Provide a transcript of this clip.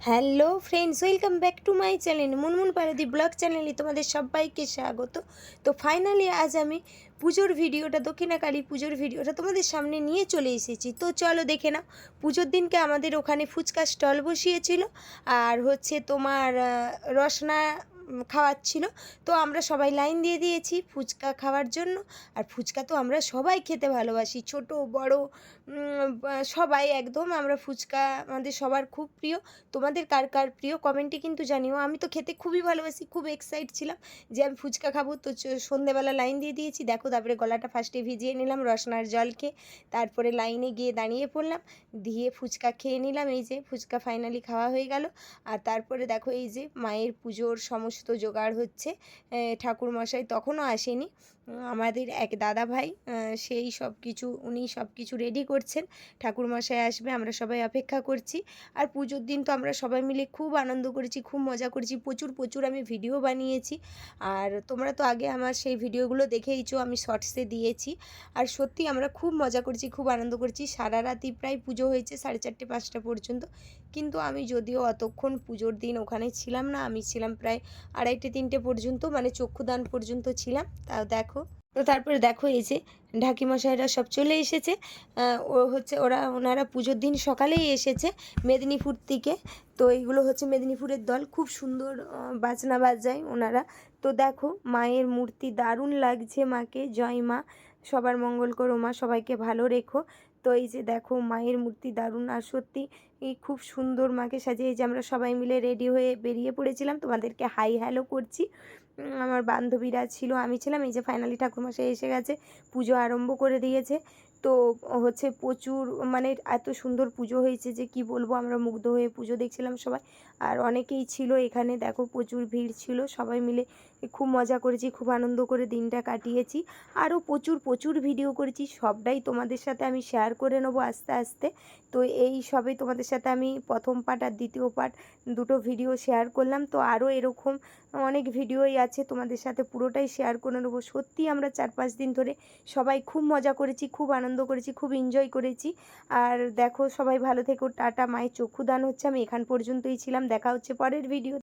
Hello friends, welcome back to my channel Munmun Pardi blog চ্যানেলে তোমাদের সবাইকে স্বাগত। তো ফাইনালি আজ আমি পুজোর ভিডিওটা, দক্ষিণাকালী পুজোর ভিডিওটা তোমাদের সামনে নিয়ে চলে এসেছি। তো চলো দেখে নাও। পুজোর দিনকে আমাদের ওখানে ফুচকা স্টল বসিয়েছিল, আর হচ্ছে তোমার রসনা খাওয়াচ্ছিল। তো আমরা সবাই লাইন দিয়ে দিয়েছি ফুচকা খাওয়ার জন্য। আর ফুচকা তো আমরা সবাই খেতে ভালোবাসি, ছোট বড় সবাই একদম। আমরা ফুচকা আমাদের সবার খুব প্রিয়। তোমাদের কার কার প্রিয় কমেন্টে কিন্তু জানিও। আমি তো খেতে খুবই ভালোবাসি, খুব এক্সাইট ছিলাম যে আমি ফুচকা খাবো। তো সন্ধেবেলা লাইন দিয়ে দিয়েছি দেখো। তারপরে গলাটা ফার্স্টে ভিজিয়ে নিলাম রসনার জল খেয়ে, তারপরে লাইনে গিয়ে দাঁড়িয়ে পড়লাম, দিয়ে ফুচকা খেয়ে নিলাম। এই যে ফুচকা ফাইনালি খাওয়া হয়ে গেল। আর তারপরে দেখো এই যে মায়ের পুজোর সমস্ত জোগাড় হচ্ছে। ঠাকুরমশাই তখনও আসেনি, আমাদের এক দাদা ভাই সেই সব কিছু, উনি সব কিছু রেডি করছেন। ঠাকুরমশাই আসবে, আমরা সবাই অপেক্ষা করছি। আর পুজোর দিন তো আমরা সবাই মিলে খুব আনন্দ করেছি, খুব মজা করেছি, প্রচুর প্রচুর আমি ভিডিও বানিয়েছি। আর তোমরা তো আগে আমার সেই ভিডিওগুলো দেখেইছো, আমি শর্টসে দিয়েছি। আর সত্যি আমরা খুব মজা করেছি, খুব আনন্দ করেছি। সারা রাতই প্রায় পুজো হয়েছে, 4:30 5টা পর্যন্ত। কিন্তু আমি যদিও অতক্ষণ পুজোর দিন ওখানে ছিলাম না, আমি ছিলাম প্রায় 2:30 3টে পর্যন্ত, মানে চক্ষুদান পর্যন্ত ছিলাম। তাও দেখো। তো তারপরে দেখো এই যে ঢাকিমশাইরা সব চলে এসেছে। ওনারা পুজোর দিন সকালেই এসেছে মেদিনীপুর থেকে। তো এইগুলো হচ্ছে মেদিনীপুরের দল, খুব সুন্দর বাজনা বাজায় ওনারা। তো দেখো মায়ের মূর্তি দারুণ লাগছে, মাকে জয় মা, সবার মঙ্গল করো মা, সবাইকে ভালো রেখো। তো এই যে দেখো মায়ের মূর্তি দারুণ, আর সত্যি এই খুব সুন্দর মাকে সাজিয়ে। যে আমরা সবাই মিলে রেডি হয়ে বেরিয়ে পড়েছিলাম, তোমাদেরকে হাই হ্যালো করছি। আমার বান্ধবীরা ছিল, আমি ছিলাম। এই যে ফাইনালি ঠাকুরমশাই এসে গেছে, পুজো আরম্ভ করে দিয়েছে। তো হচ্ছে প্রচুর, মানে এত সুন্দর পুজো হয়েছে যে কি বলবো, আমরা মুগ্ধ হয়ে পুজো দেখছিলাম সবাই। আর অনেকেই ছিল এখানে, দেখো প্রচুর ভিড় ছিল। সবাই মিলে খুব মজা করেছি, খুব আনন্দ করে দিনটা কাটিয়েছি। আরও প্রচুর প্রচুর ভিডিও করেছি, সবটাই তোমাদের সাথে আমি শেয়ার করে নেবো আস্তে আস্তে। তো এই সবে তোমাদের সাথে আমি প্রথম পার্ট আর দ্বিতীয় পার্ট দুটো ভিডিও শেয়ার করলাম। তো আরও এরকম অনেক ভিডিওই আছে, তোমাদের সাথে পুরোটাই শেয়ার করে নেবো। সত্যি আমরা 4-5 দিন ধরে সবাই খুব মজা করেছি, খুব আনন্দ করেছি, খুব এনজয় করেছি। আর দেখো সবাই ভালো থেকো, টাটা। মায়ের চক্ষুদান হচ্ছে, আমি এখান পর্যন্তই ছিলাম। দেখা হচ্ছে পরের ভিডিও।